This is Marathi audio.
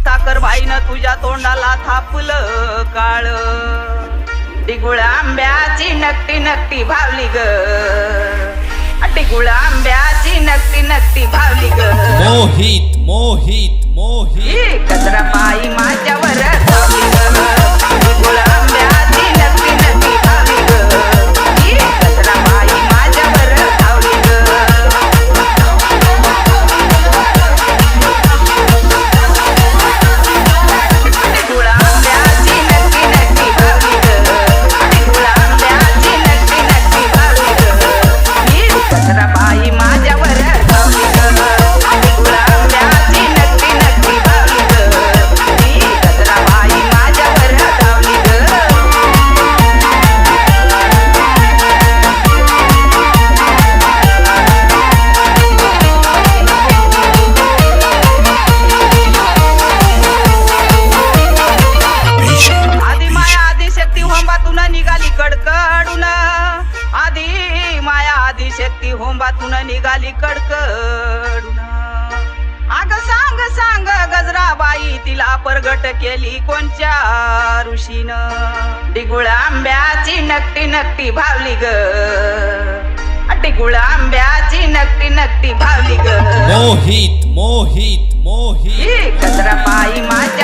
साखरबाईनं तुझ्या तोंडाला थापलं काळ टिगुळा आंब्याची नकटी नकटी भावली ग टिगुळा आंब्याची नकटी नकटी भावली ग मोहित मोहित मोहित कचरा बाई माझ्यावर धावली ग टिगुळा आंब्याची नकटी नकटी भावली ग कचरा बाई माझ्यावर धावली ग निघाली कडकडून आधी माया आधी शक्ती होंबातून निघाली कडकडून अग सांग सांग गजराबाई तिला परगट केली कोणच्या ऋषीनं टिगुळा आंब्याची नकटी नकटी भावली ग टिगुळा आंब्याची नकटी नकटी भावली ग मोहित मोहित मोहित गजराबाई माझ्या